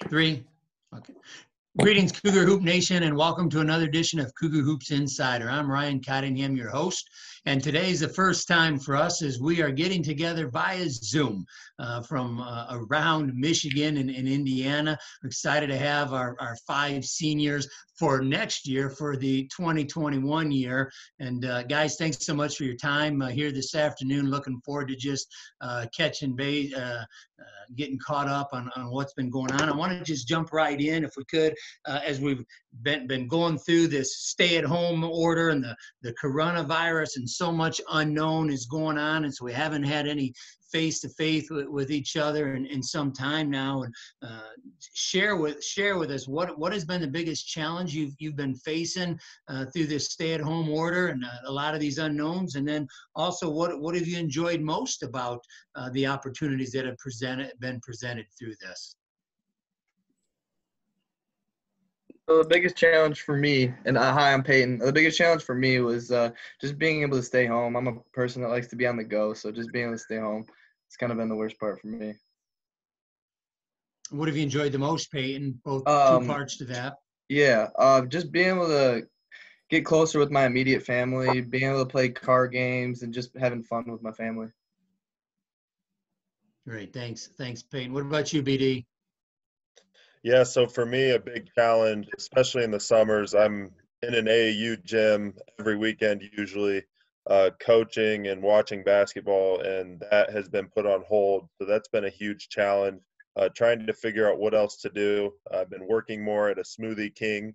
Three. Okay. Greetings, Cougar Hoop Nation, and welcome to another edition of Cougar Hoops Insider. I'm Ryan Cottingham, your host, and today's the first time for us as we are getting together via Zoom from around Michigan and Indiana. We're excited to have our five seniors for next year, for the 2021 year. And guys, thanks so much for your time here this afternoon. Looking forward to just catching bait, getting caught up on what's been going on. I want to just jump right in, if we could, as we've been going through this stay-at-home order and the coronavirus, and so much unknown is going on, and so we haven't had any face-to-face with each other in some time now. And share with us what has been the biggest challenge you've been facing through this stay-at-home order and a lot of these unknowns, and then also what have you enjoyed most about the opportunities that have been presented through this? So the biggest challenge for me, and hi, I'm Peyton. The biggest challenge for me was just being able to stay home. I'm a person that likes to be on the go, so just being able to stay home, it's kind of been the worst part for me. What have you enjoyed the most, Peyton? Both two parts to that. Yeah, just being able to get closer with my immediate family, being able to play card games, and just having fun with my family. Great, thanks, Peyton. What about you, BD? Yeah, so for me, a big challenge, especially in the summers, I'm in an AAU gym every weekend usually, coaching and watching basketball, and that has been put on hold. So that's been a huge challenge, trying to figure out what else to do. I've been working more at a Smoothie King.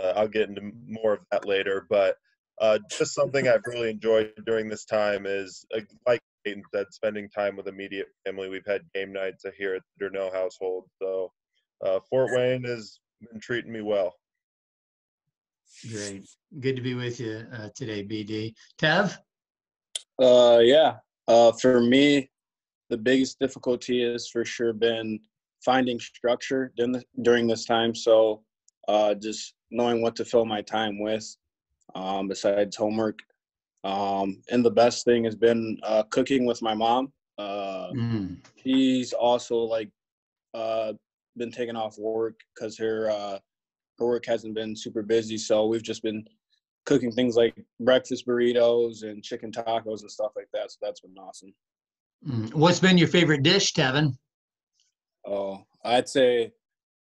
I'll get into more of that later, but just something I've really enjoyed during this time is, like Peyton said, spending time with immediate family. We've had game nights here at the Durneau household, so Fort Wayne has been treating me well. Great. Good to be with you today, BD. Tev? For me, the biggest difficulty has for sure been finding structure during this time. So just knowing what to fill my time with besides homework. And the best thing has been cooking with my mom. She's also been taken off work because her work hasn't been super busy, so we've just been cooking things like breakfast burritos and chicken tacos and stuff like that. So that's been awesome. What's been your favorite dish, Tevin? Oh, I'd say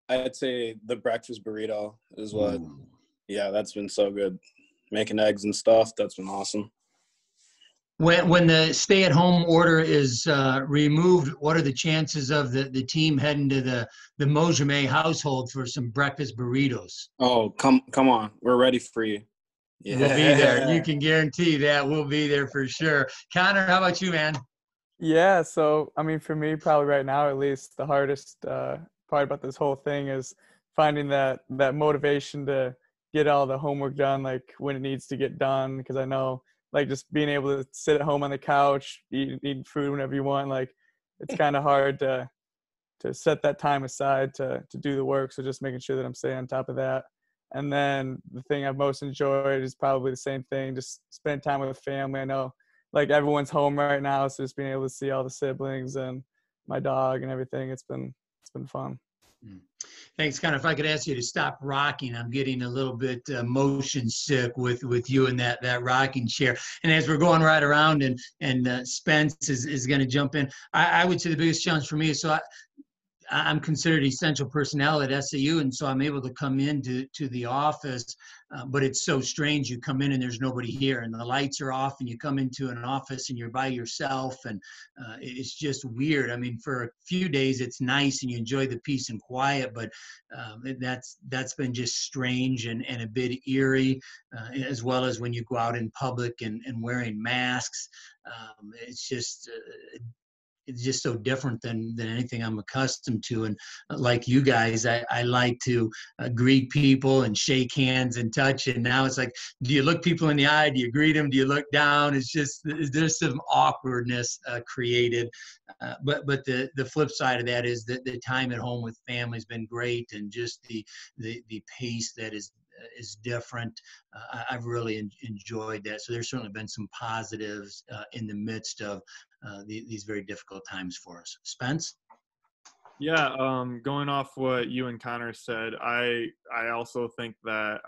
the breakfast burrito is what. Yeah, that's been so good. Making eggs and stuff, that's been awesome. When the stay-at-home order is removed, what are the chances of the team heading to the Mojame household for some breakfast burritos? Oh, come on. We're ready for you. Yeah. We'll be there. You can guarantee that. We'll be there for sure. Connor, how about you, man? Yeah, so, I mean, for me, probably right now at least, the hardest part about this whole thing is finding that motivation to get all the homework done, like when it needs to get done, because I know like just being able to sit at home on the couch, eating food whenever you want, like it's kind of hard to set that time aside to do the work. So just making sure that I'm staying on top of that. And then the thing I've most enjoyed is probably the same thing, just spend time with family. I know like everyone's home right now, so just being able to see all the siblings and my dog and everything, it's been fun. Thanks, Connor. If I could ask you to stop rocking, I'm getting a little bit motion sick with you in that rocking chair. And as we're going right around and Spence is going to jump in, I would say the biggest challenge for me is I'm considered essential personnel at SAU, and so I'm able to come into the office, but it's so strange. You come in and there's nobody here, and the lights are off, and you come into an office and you're by yourself, and it's just weird. I mean, for a few days it's nice and you enjoy the peace and quiet, but that's been just strange and a bit eerie, as well as when you go out in public and wearing masks. It's just so different than anything I'm accustomed to. And like you guys, I like to greet people and shake hands and touch. And now it's like, do you look people in the eye? Do you greet them? Do you look down? There's some awkwardness created. But the flip side of that is that the time at home with family has been great, and just the pace that is different. I've really enjoyed that. So there's certainly been some positives in the midst of these very difficult times for us. Spence? Yeah, going off what you and Connor said, I also think that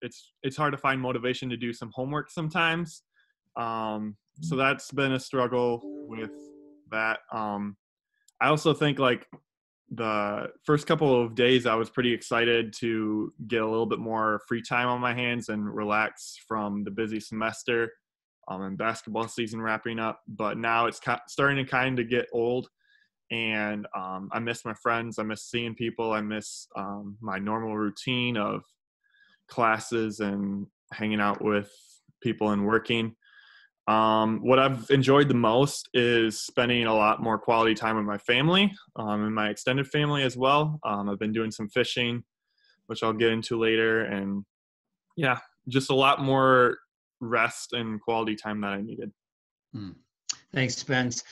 it's hard to find motivation to do some homework sometimes. So that's been a struggle with that. I also think like the first couple of days I was pretty excited to get a little bit more free time on my hands and relax from the busy semester and basketball season wrapping up. But now it's starting to kind of get old, and I miss my friends. I miss seeing people. I miss my normal routine of classes and hanging out with people and working. What I've enjoyed the most is spending a lot more quality time with my family and my extended family as well. I've been doing some fishing, which I'll get into later. And yeah, just a lot more rest and quality time that I needed. Thanks, Spence.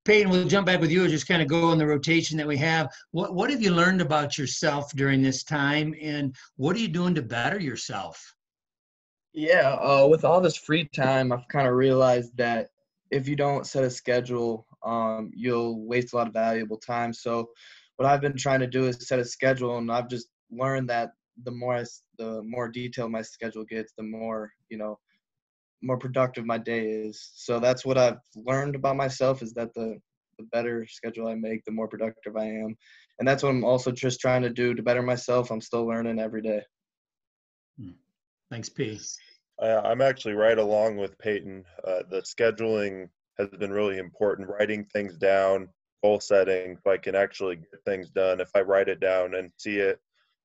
Peyton, we'll jump back with you and just kind of go on the rotation that we have. What have you learned about yourself during this time, and what are you doing to better yourself? Yeah, with all this free time, I've kind of realized that if you don't set a schedule, you'll waste a lot of valuable time. So what I've been trying to do is set a schedule, and I've just learned that the more detailed my schedule gets, the more, more productive my day is. So that's what I've learned about myself, is that the better schedule I make, the more productive I am. And that's what I'm also just trying to do to better myself. I'm still learning every day. Thanks, P. I'm actually right along with Peyton. The scheduling has been really important, writing things down, goal setting, so I can actually get things done. If I write it down and see it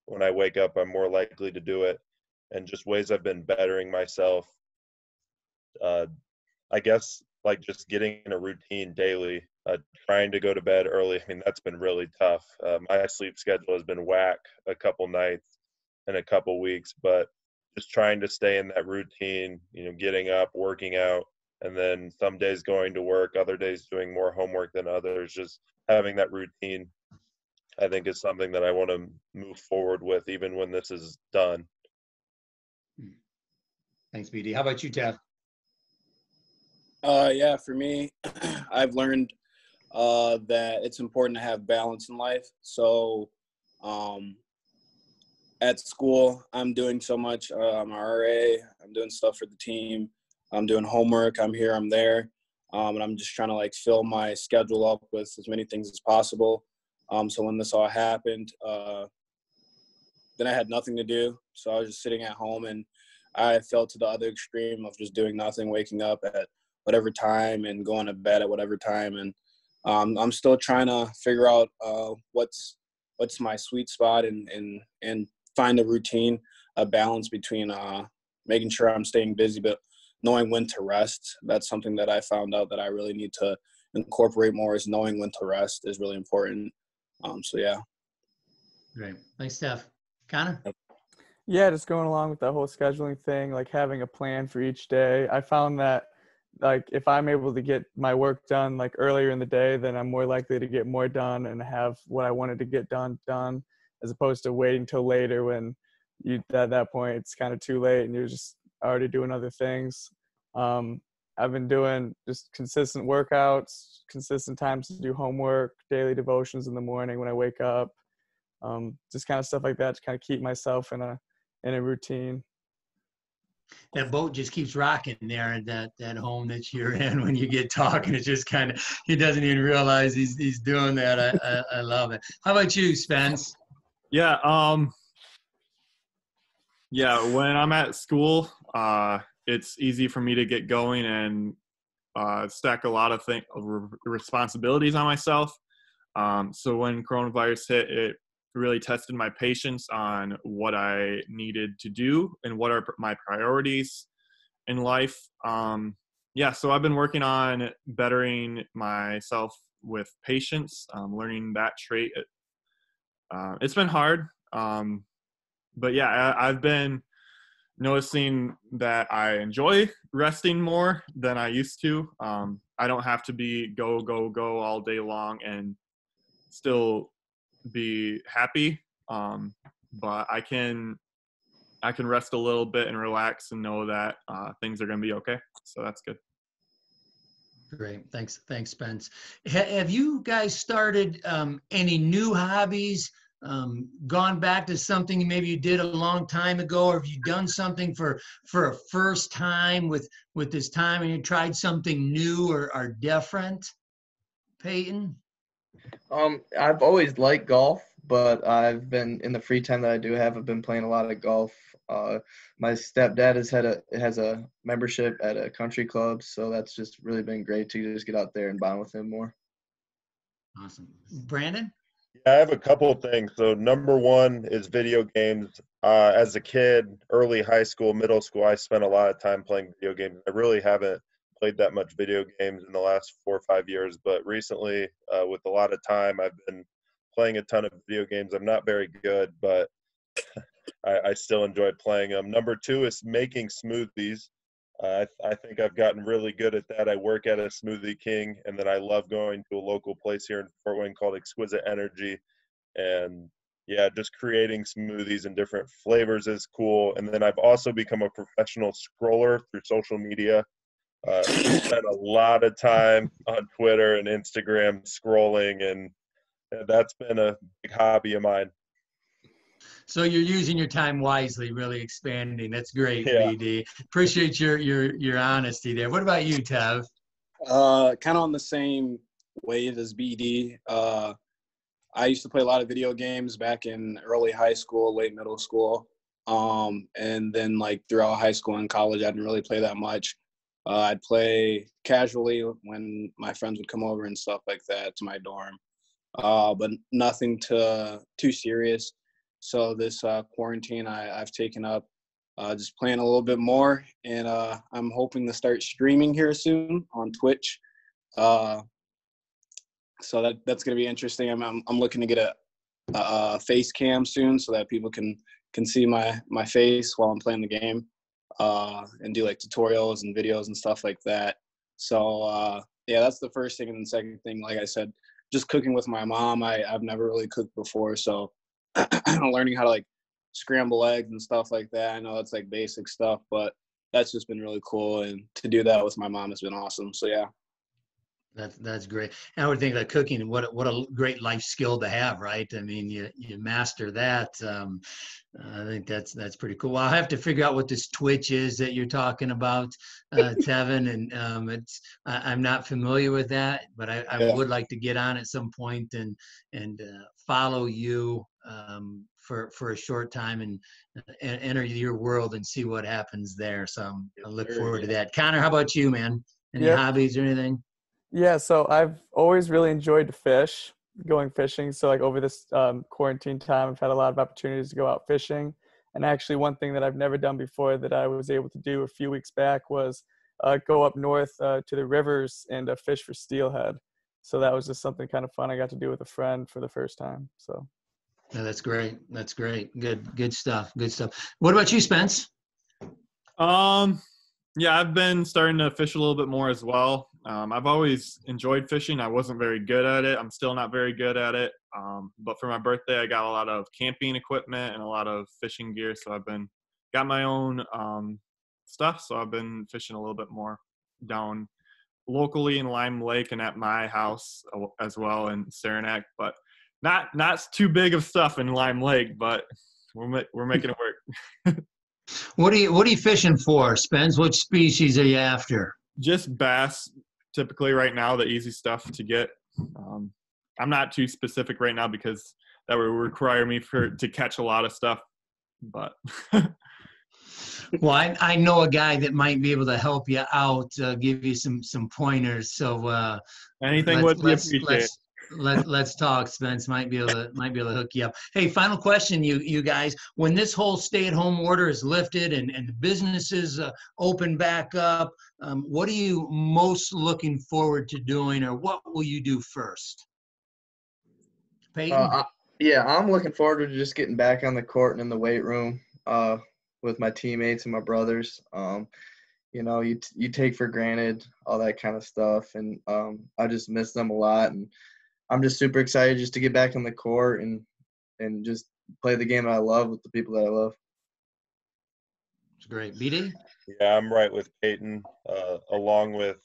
when I wake up, I'm more likely to do it. And just ways I've been bettering myself. I guess like just getting in a routine daily, trying to go to bed early. I mean, that's been really tough. My sleep schedule has been whack a couple nights and a couple weeks, but just trying to stay in that routine, getting up, working out, and then some days going to work, other days doing more homework than others. Just having that routine, I think, is something that I want to move forward with even when this is done. Thanks, BD. How about you, Tev? Yeah, for me, I've learned that it's important to have balance in life. So at school, I'm doing so much. I'm an RA. I'm doing stuff for the team. I'm doing homework. I'm here. I'm there. And I'm just trying to fill my schedule up with as many things as possible. So when this all happened, then I had nothing to do. So I was just sitting at home, and I fell to the other extreme of just doing nothing, waking up at whatever time and going to bed at whatever time. And I'm still trying to figure out what's my sweet spot and find a routine, a balance between making sure I'm staying busy, but knowing when to rest. That's something that I found out that I really need to incorporate more, is knowing when to rest is really important. So, yeah. Great. Thanks, Steph. Connor? Yeah, just going along with that whole scheduling thing, like having a plan for each day. I found that if I'm able to get my work done earlier in the day, then I'm more likely to get more done and have what I wanted to get done, as opposed to waiting till later when at that point it's kind of too late and you're just already doing other things. I've been doing just consistent workouts, consistent times to do homework, daily devotions in the morning when I wake up, just kind of stuff like that to kind of keep myself in a routine. That boat just keeps rocking there at that home that you're in when you get talking. It's just kind of, he doesn't even realize he's doing that. I love it. How about you, Spence? Yeah. When I'm at school, it's easy for me to get going and stack a lot of responsibilities on myself. So when coronavirus hit, it really tested my patience on what I needed to do and what are my priorities in life. So I've been working on bettering myself with patience, learning that trait. It's been hard, but yeah, I've been noticing that I enjoy resting more than I used to. I don't have to be go all day long and still be happy, but I can rest a little bit and relax and know that things are going to be okay. So that's good. Great. Thanks, Spence. Have you guys started any new hobbies? Gone back to something maybe you did a long time ago, or have you done something for a first time with this time, and you tried something new or different? Peyton? I've always liked golf, but I've been in the free time that I do have, I've been playing a lot of golf. My stepdad has a membership at a country club, so that's just really been great to just get out there and bond with him more. Awesome. Brandon? Yeah, I have a couple of things. So number one is video games. As a kid, early high school, middle school, I spent a lot of time playing video games. I really haven't played that much video games in the last 4 or 5 years, but recently, with a lot of time, I've been playing a ton of video games. I'm not very good, but I still enjoy playing them. Number two is making smoothies. I think I've gotten really good at that. I work at a Smoothie King, and then I love going to a local place here in Fort Wayne called Exquisite Energy. And yeah, just creating smoothies and different flavors is cool. And then I've also become a professional scroller through social media. Spent a lot of time on Twitter and Instagram scrolling, and that's been a big hobby of mine. So you're using your time wisely, really expanding. That's great, Yeah. BD. Appreciate your honesty there. What about you, Tev? Kind of on the same wave as BD. I used to play a lot of video games back in early high school, late middle school. And then like throughout high school and college, I didn't really play that much. I'd play casually when my friends would come over and stuff like that to my dorm, but nothing too serious. So this quarantine, I've taken up just playing a little bit more, and I'm hoping to start streaming here soon on Twitch. So that's going to be interesting. I'm looking to get a face cam soon so that people can see my face while I'm playing the game, and do like tutorials and videos and stuff like that. So yeah, that's the first thing. And the second thing, like I said, just cooking with my mom. I've never really cooked before, so learning how to like scramble eggs and stuff like that. I know that's like basic stuff, but that's just been really cool. And to do that with my mom has been awesome. So yeah. That's great. And I would think that cooking, what a great life skill to have, right? I mean, you master that. I think that's pretty cool. Well, I'll have to figure out what this Twitch is that you're talking about, Tevin, and I'm not familiar with that, but I would like to get on at some point and follow you for a short time and enter your world and see what happens there. So I look forward to that. Connor, how about you, man? Any hobbies or anything? Yeah, so I've always really enjoyed to fish, going fishing. So like over this quarantine time, I've had a lot of opportunities to go out fishing. And actually one thing that I've never done before that I was able to do a few weeks back was go up north to the rivers and fish for steelhead. So that was just something kind of fun I got to do with a friend for the first time. So. No, that's great. That's great. Good stuff. Good stuff. What about you, Spence? Yeah, I've been starting to fish a little bit more as well. I've always enjoyed fishing. I wasn't very good at it. I'm still not very good at it. But for my birthday, I got a lot of camping equipment and a lot of fishing gear. So got my own stuff. So I've been fishing a little bit more down locally in Lime Lake and at my house as well in Saranac. But not too big of stuff in Lime Lake, but we're making it work. What are you fishing for, Spence? What species are you after? Just bass, typically right now, the easy stuff to get. I'm not too specific right now because that would require me to catch a lot of stuff. But well, I know a guy that might be able to help you out, give you some pointers. So anything would be appreciated. Let's talk. Spence might be able to hook you up. Hey, final question, you guys. When this whole stay-at-home order is lifted and the businesses open back up, what are you most looking forward to doing, or what will you do first? Peyton? I'm looking forward to just getting back on the court and in the weight room with my teammates and my brothers. You know, you take for granted all that kind of stuff, and I just miss them a lot. And I'm just super excited just to get back on the court and just play the game that I love with the people that I love. It's great. BD? Yeah, I'm right with Peyton. Along with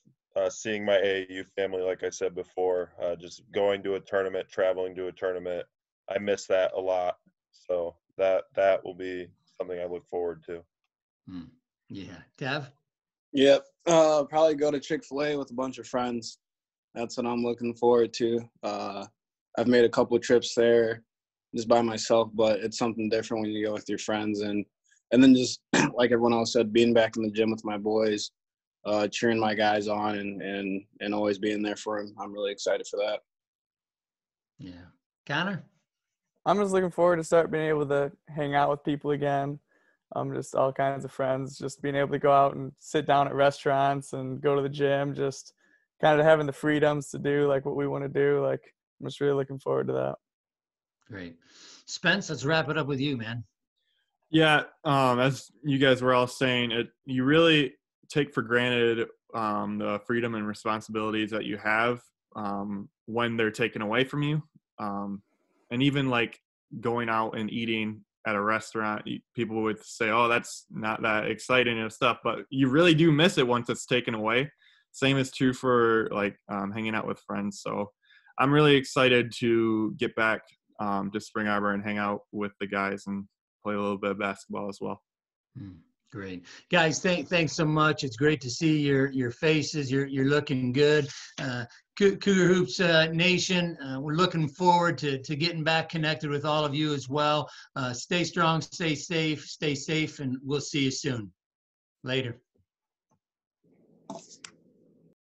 seeing my AAU family, like I said before, just going to a tournament, traveling to a tournament. I miss that a lot. So that will be something I look forward to. Yeah. Dev? Yep. Probably go to Chick-fil-A with a bunch of friends. That's what I'm looking forward to. I've made a couple of trips there just by myself, but it's something different when you go with your friends. And then just like everyone else said, being back in the gym with my boys, cheering my guys on and always being there for them. I'm really excited for that. Yeah. Connor? I'm just looking forward to start being able to hang out with people again. Just all kinds of friends, just being able to go out and sit down at restaurants and go to the gym, just kind of having the freedoms to do like what we want to do. Like, I'm just really looking forward to that. Great. Spence, let's wrap it up with you, man. Yeah, as you guys were all saying, you really take for granted the freedom and responsibilities that you have when they're taken away from you. And even like going out and eating at a restaurant, people would say, oh, that's not that exciting and stuff, but you really do miss it once it's taken away. Same is true for like hanging out with friends. So I'm really excited to get back to Spring Arbor and hang out with the guys and play a little bit of basketball as well. Great. Guys, thanks so much. It's great to see your faces. You're looking good. Cougar Hoops Nation, we're looking forward to getting back connected with all of you as well. Stay strong, stay safe, and we'll see you soon. Later.